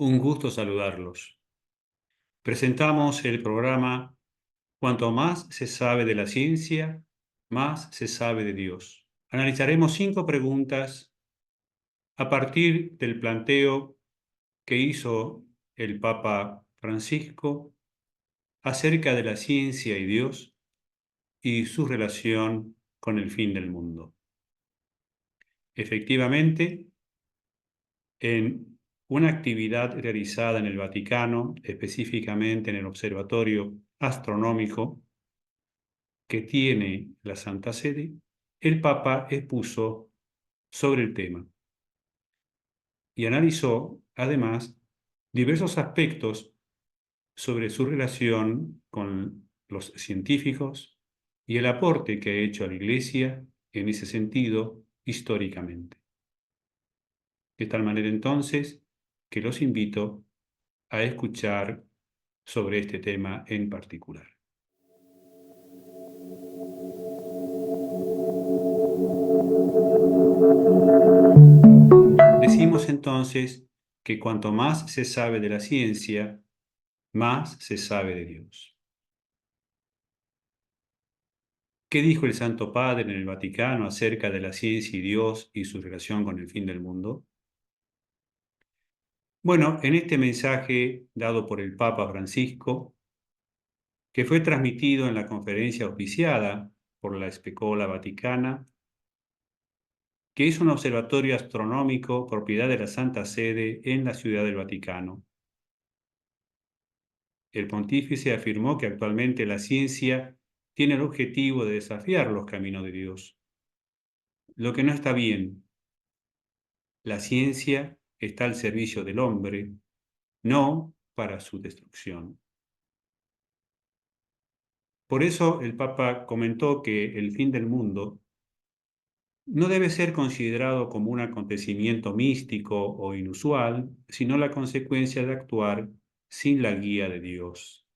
Un gusto saludarlos. Presentamos el programa Cuanto más se sabe de la ciencia, más se sabe de Dios. Analizaremos 5 preguntas a partir del planteo que hizo el Papa Francisco acerca de la ciencia y Dios y su relación con el fin del mundo. Efectivamente, en una actividad realizada en el Vaticano, específicamente en el Observatorio Astronómico que tiene la Santa Sede, el Papa expuso sobre el tema y analizó, además, diversos aspectos sobre su relación con los científicos y el aporte que ha hecho a la Iglesia en ese sentido históricamente. De tal manera entonces que los invito a escuchar sobre este tema en particular. Decimos entonces que cuanto más se sabe de la ciencia, más se sabe de Dios. ¿Qué dijo el Santo Padre en el Vaticano acerca de la ciencia y Dios y su relación con el fin del mundo? Bueno, en este mensaje dado por el Papa Francisco, que fue transmitido en la conferencia auspiciada por la Specola Vaticana, que es un observatorio astronómico propiedad de la Santa Sede en la Ciudad del Vaticano. El pontífice afirmó que actualmente la ciencia tiene el objetivo de desafiar los caminos de Dios, lo que no está bien. La ciencia está al servicio del hombre, no para su destrucción. Por eso el Papa comentó que el fin del mundo no debe ser considerado como un acontecimiento místico o inusual, sino la consecuencia de actuar sin la guía de Dios.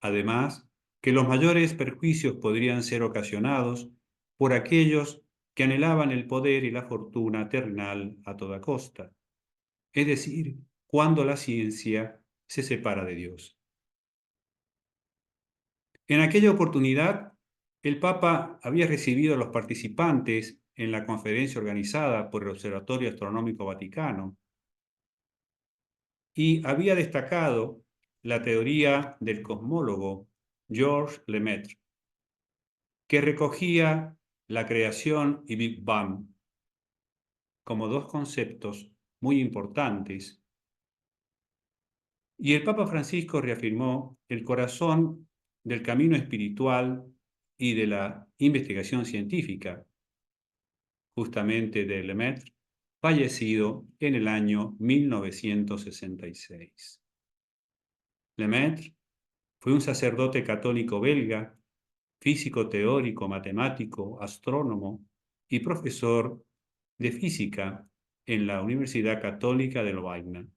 Además, que los mayores perjuicios podrían ser ocasionados por aquellos que anhelaban el poder y la fortuna terrenal a toda costa, es decir, cuando la ciencia se separa de Dios. En aquella oportunidad, el Papa había recibido a los participantes en la conferencia organizada por el Observatorio Astronómico Vaticano y había destacado la teoría del cosmólogo Georges Lemaitre, que recogía la creación y Big Bang como dos conceptos muy importantes. Y el Papa Francisco reafirmó el corazón del camino espiritual y de la investigación científica, justamente de Lemaitre, fallecido en el año 1966. Lemaitre fue un sacerdote católico belga, físico teórico, matemático, astrónomo y profesor de física en la Universidad Católica de Lovaina.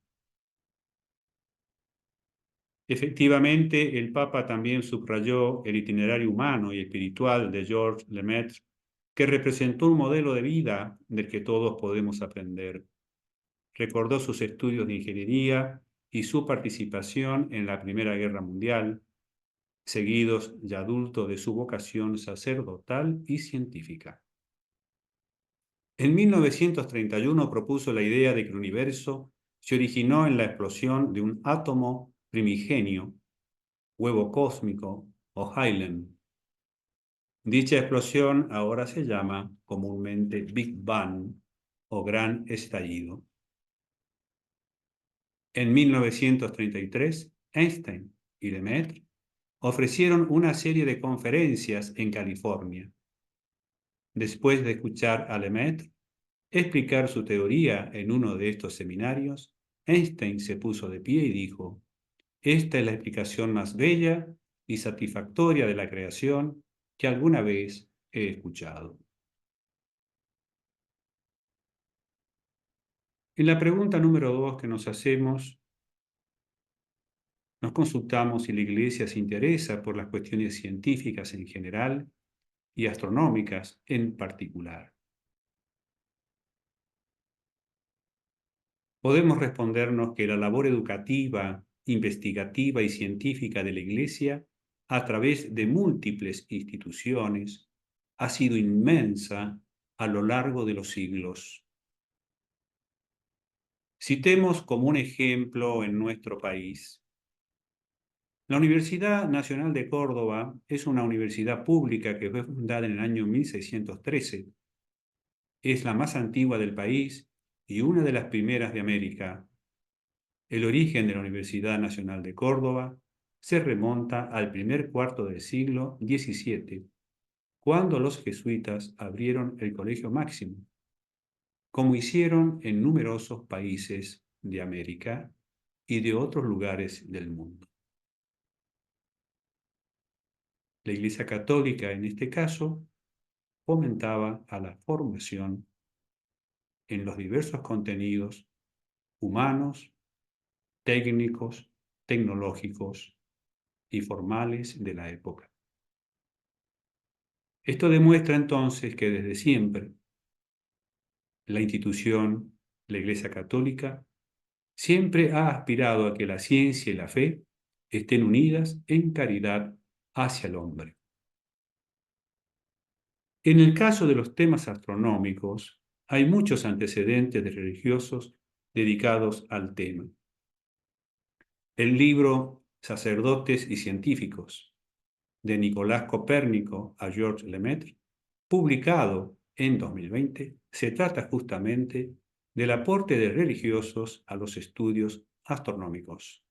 Efectivamente, el Papa también subrayó el itinerario humano y espiritual de Georges Lemaitre, que representó un modelo de vida del que todos podemos aprender. Recordó sus estudios de ingeniería y su participación en la Primera Guerra Mundial, seguidos ya adulto de su vocación sacerdotal y científica. En 1931 propuso la idea de que el universo se originó en la explosión de un átomo primigenio, huevo cósmico o Hylen. Dicha explosión ahora se llama comúnmente Big Bang o Gran Estallido. En 1933, Einstein y Lemaitre ofrecieron una serie de conferencias en California. Después de escuchar a Lemaitre explicar su teoría en uno de estos seminarios, Einstein se puso de pie y dijo: «Esta es la explicación más bella y satisfactoria de la creación que alguna vez he escuchado». En la pregunta número 2 que nos hacemos, nos consultamos si la Iglesia se interesa por las cuestiones científicas en general y astronómicas en particular. podemos respondernos que la labor educativa, investigativa y científica de la Iglesia, a través de múltiples instituciones, ha sido inmensa a lo largo de los siglos. Citemos como un ejemplo en nuestro país. La Universidad Nacional de Córdoba es una universidad pública que fue fundada en el año 1613. Es la más antigua del país y una de las primeras de América. El origen de la Universidad Nacional de Córdoba se remonta al primer cuarto del siglo XVII, cuando los jesuitas abrieron el Colegio Máximo, como hicieron en numerosos países de América y de otros lugares del mundo. La Iglesia Católica, en este caso, fomentaba a la formación en los diversos contenidos humanos, técnicos, tecnológicos y formales de la época. Esto demuestra entonces que desde siempre la institución, la Iglesia Católica, siempre ha aspirado a que la ciencia y la fe estén unidas en caridad hacia el hombre. En el caso de los temas astronómicos, hay muchos antecedentes de religiosos dedicados al tema. El libro Sacerdotes y Científicos, de Nicolás Copérnico a Georges Lemaitre, publicado en 2020, se trata justamente del aporte de religiosos a los estudios astronómicos.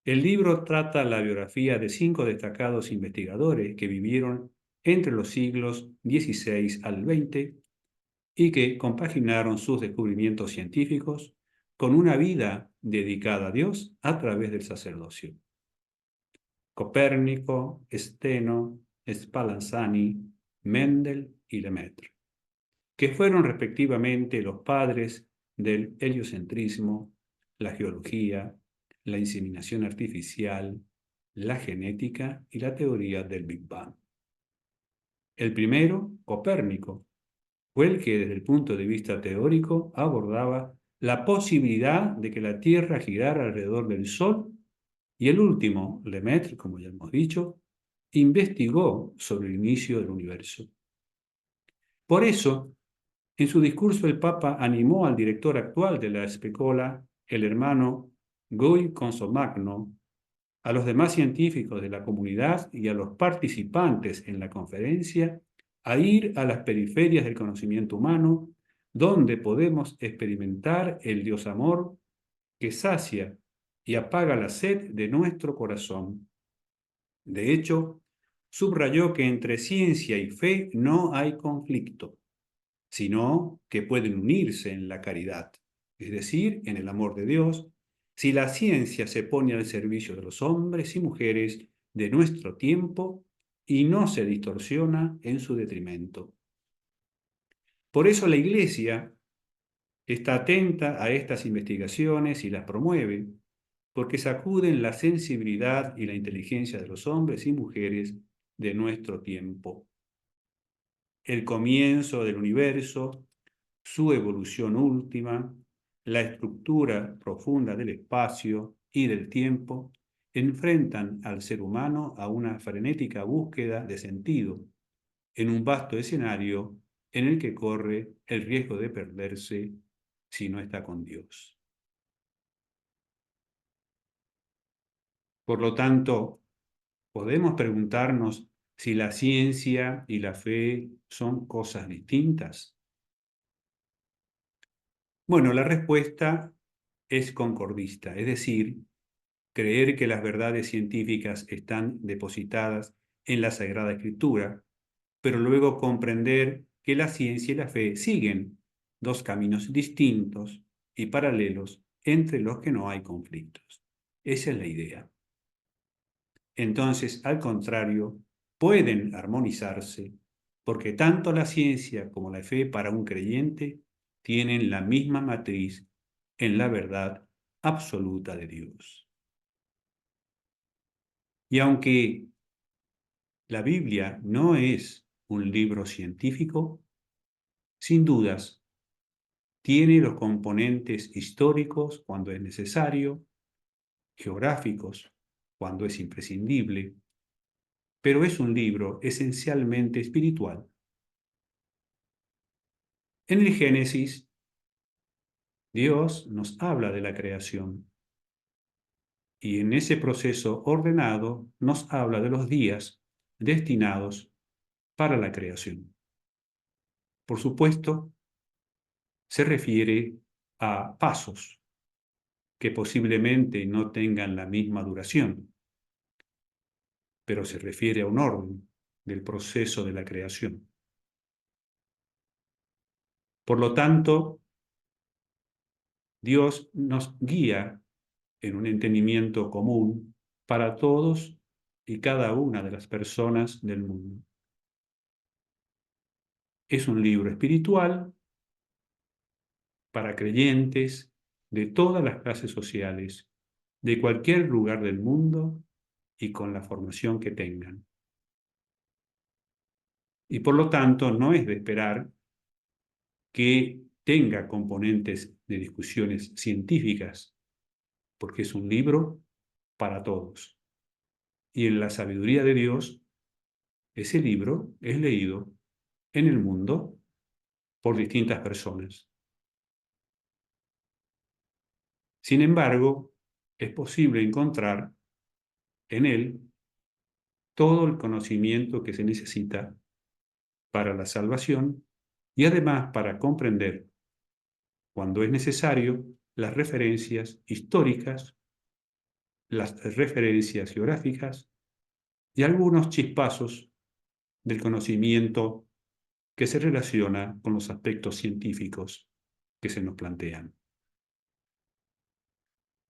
El libro trata la biografía de 5 destacados investigadores que vivieron entre los siglos XVI al XX y que compaginaron sus descubrimientos científicos con una vida dedicada a Dios a través del sacerdocio. Copérnico, Steno, Spallanzani, Mendel y Lemaitre, que fueron respectivamente los padres del heliocentrismo, la geología, la inseminación artificial, la genética y la teoría del Big Bang. El primero, Copérnico, fue el que desde el punto de vista teórico abordaba la posibilidad de que la Tierra girara alrededor del Sol, y el último, Lemaitre, como ya hemos dicho, investigó sobre el inicio del universo. Por eso, en su discurso el Papa animó al director actual de la Specola, el hermano Guy Consomagno, a los demás científicos de la comunidad y a los participantes en la conferencia a ir a las periferias del conocimiento humano, donde podemos experimentar el Dios amor que sacia y apaga la sed de nuestro corazón. De hecho, subrayó que entre ciencia y fe no hay conflicto, sino que pueden unirse en la caridad, es decir, en el amor de Dios, si la ciencia se pone al servicio de los hombres y mujeres de nuestro tiempo y no se distorsiona en su detrimento. Por eso la Iglesia está atenta a estas investigaciones y las promueve, porque sacuden la sensibilidad y la inteligencia de los hombres y mujeres de nuestro tiempo. El comienzo del universo, su evolución última, la estructura profunda del espacio y del tiempo, enfrentan al ser humano a una frenética búsqueda de sentido en un vasto escenario en el que corre el riesgo de perderse si no está con Dios. Por lo tanto, podemos preguntarnos si la ciencia y la fe son cosas distintas. Bueno, la respuesta es concordista, es decir, creer que las verdades científicas están depositadas en la Sagrada Escritura, pero luego comprender que la ciencia y la fe siguen dos caminos distintos y paralelos entre los que no hay conflictos. Esa es la idea. Entonces, al contrario, pueden armonizarse porque tanto la ciencia como la fe para un creyente tienen la misma matriz en la verdad absoluta de Dios. Y aunque la Biblia no es un libro científico, sin dudas, tiene los componentes históricos cuando es necesario, geográficos cuando es imprescindible, pero es un libro esencialmente espiritual. En el Génesis, Dios nos habla de la creación y en ese proceso ordenado nos habla de los días destinados para la creación. Por supuesto, se refiere a pasos que posiblemente no tengan la misma duración, pero se refiere a un orden del proceso de la creación. Por lo tanto, Dios nos guía en un entendimiento común para todos y cada una de las personas del mundo. Es un libro espiritual para creyentes de todas las clases sociales, de cualquier lugar del mundo y con la formación que tengan. Y por lo tanto, no es de esperar que tenga componentes de discusiones científicas, porque es un libro para todos. Y en la sabiduría de Dios, ese libro es leído en el mundo por distintas personas. Sin embargo, es posible encontrar en él todo el conocimiento que se necesita para la salvación y además para comprender, cuando es necesario, las referencias históricas, las referencias geográficas y algunos chispazos del conocimiento que se relaciona con los aspectos científicos que se nos plantean.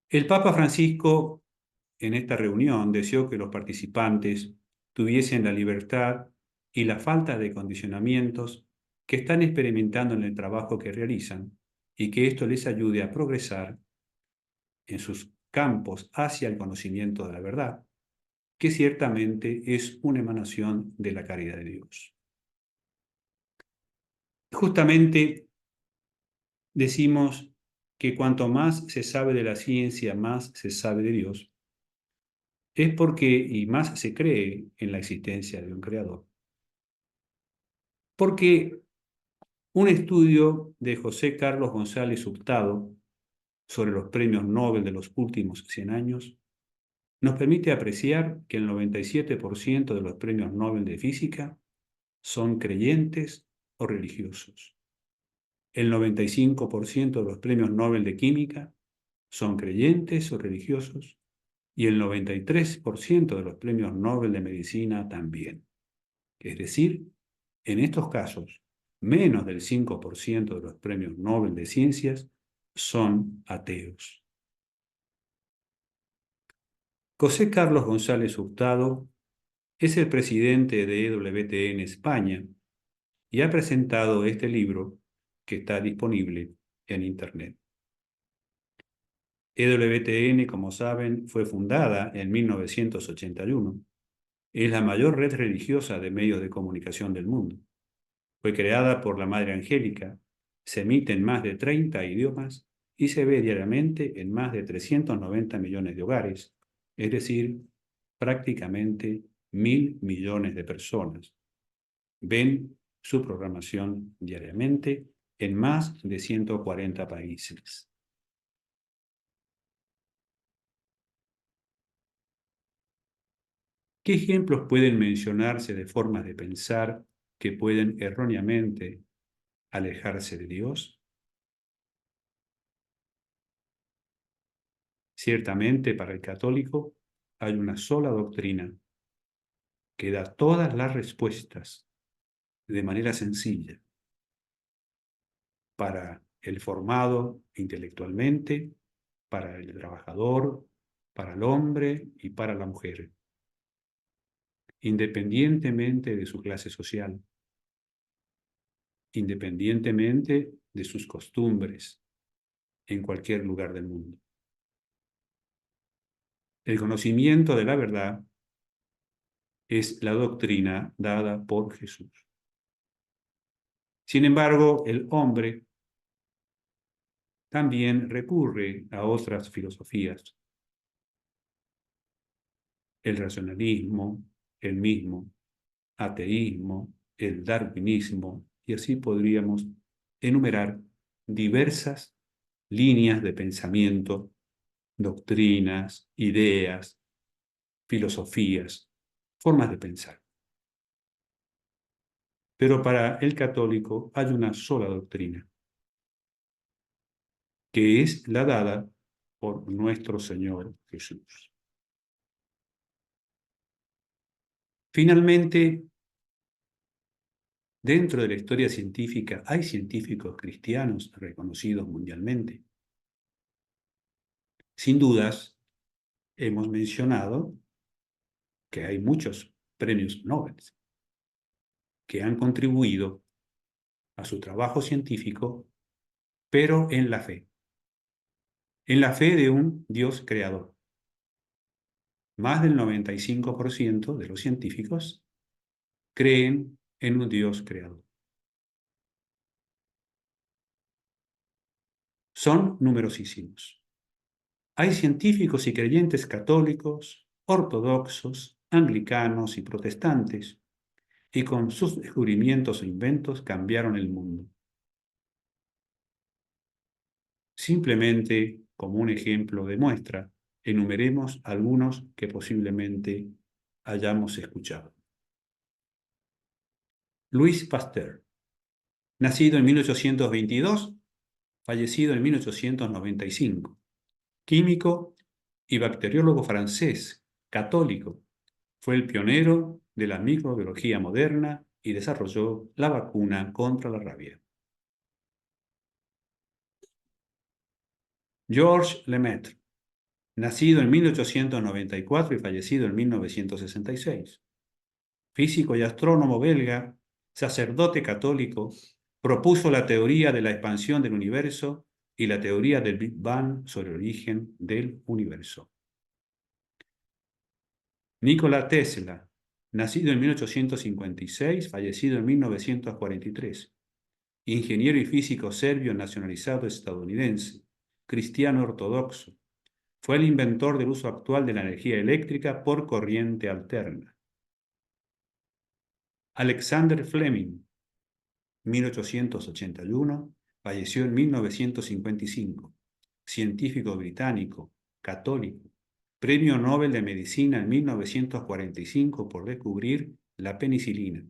El Papa Francisco en esta reunión deseó que los participantes tuviesen la libertad y la falta de condicionamientos que están experimentando en el trabajo que realizan y que esto les ayude a progresar en sus campos hacia el conocimiento de la verdad, que ciertamente es una emanación de la caridad de Dios. Justamente decimos que cuanto más se sabe de la ciencia, más se sabe de Dios, es porque, y más se cree en la existencia de un creador. Porque un estudio de José Carlos González Hurtado sobre los premios Nobel de los últimos 100 años nos permite apreciar que el 97% de los premios Nobel de física son creyentes o religiosos. El 95% de los premios Nobel de química son creyentes o religiosos y el 93% de los premios Nobel de medicina también. Es decir, en estos casos, menos del 5% de los premios Nobel de ciencias son ateos. José Carlos González Hurtado es el presidente de EWTN España y ha presentado este libro que está disponible en Internet. EWTN, como saben, fue fundada en 1981. Es la mayor red religiosa de medios de comunicación del mundo. Fue creada por la Madre Angélica, se emite en más de 30 idiomas y se ve diariamente en más de 390 millones de hogares, es decir, prácticamente 1.000 millones de personas. Ven su programación diariamente en más de 140 países. ¿Qué ejemplos pueden mencionarse de formas de pensar que pueden erróneamente alejarse de Dios? Ciertamente, para el católico hay una sola doctrina que da todas las respuestas de manera sencilla para el formado intelectualmente, para el trabajador, para el hombre y para la mujer, independientemente de su clase social, independientemente de sus costumbres, en cualquier lugar del mundo. El conocimiento de la verdad es la doctrina dada por Jesús. Sin embargo, el hombre también recurre a otras filosofías, el racionalismo, el mismo, ateísmo, el darwinismo, y así podríamos enumerar diversas líneas de pensamiento, doctrinas, ideas, filosofías, formas de pensar. Pero para el católico hay una sola doctrina, que es la dada por nuestro Señor Jesús. Finalmente, dentro de la historia científica hay científicos cristianos reconocidos mundialmente. Sin dudas, hemos mencionado que hay muchos premios Nobel que han contribuido a su trabajo científico, pero en la fe de un Dios creador. Más del 95% de los científicos creen en un Dios creador. Son numerosísimos. Hay científicos y creyentes católicos, ortodoxos, anglicanos y protestantes, y con sus descubrimientos e inventos cambiaron el mundo. Simplemente, como un ejemplo de muestra, enumeremos algunos que posiblemente hayamos escuchado. Louis Pasteur, nacido en 1822, fallecido en 1895, químico y bacteriólogo francés, católico. Fue el pionero de la microbiología moderna y desarrolló la vacuna contra la rabia. Georges Lemaitre, nacido en 1894 y fallecido en 1966. Físico y astrónomo belga, sacerdote católico, propuso la teoría de la expansión del universo y la teoría del Big Bang sobre el origen del universo. Nikola Tesla, nacido en 1856, fallecido en 1943. Ingeniero y físico serbio nacionalizado estadounidense, cristiano ortodoxo. Fue el inventor del uso actual de la energía eléctrica por corriente alterna. Alexander Fleming, 1881, falleció en 1955. Científico británico, católico. Premio Nobel de Medicina en 1945 por descubrir la penicilina.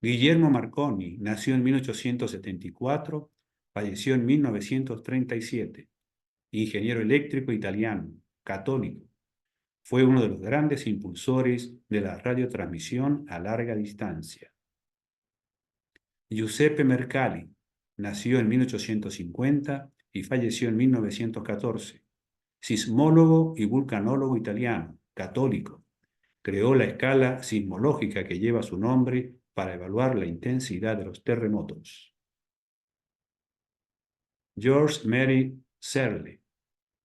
Guillermo Marconi, nació en 1874, falleció en 1937. Ingeniero eléctrico italiano, católico. Fue uno de los grandes impulsores de la radiotransmisión a larga distancia. Giuseppe Mercalli, nació en 1850 y falleció en 1914. Sismólogo y vulcanólogo italiano, católico. Creó la escala sismológica que lleva su nombre para evaluar la intensidad de los terremotos. George Mary Searle,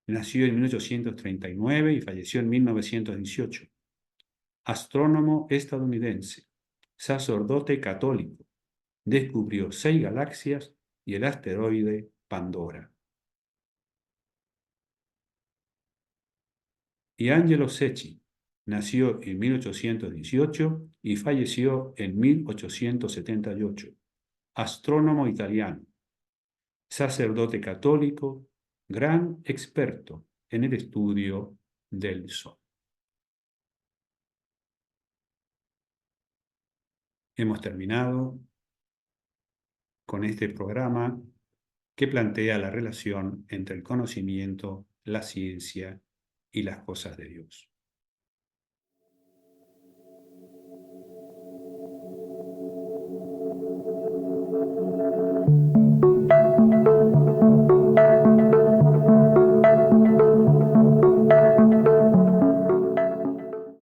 nació en 1839 y falleció en 1918. Astrónomo estadounidense, sacerdote católico. Descubrió 6 galaxias y el asteroide Pandora. Y Angelo Secchi, nació en 1818 y falleció en 1878. Astrónomo italiano, sacerdote católico, gran experto en el estudio del Sol. Hemos terminado con este programa que plantea la relación entre el conocimiento, la ciencia y las cosas de Dios.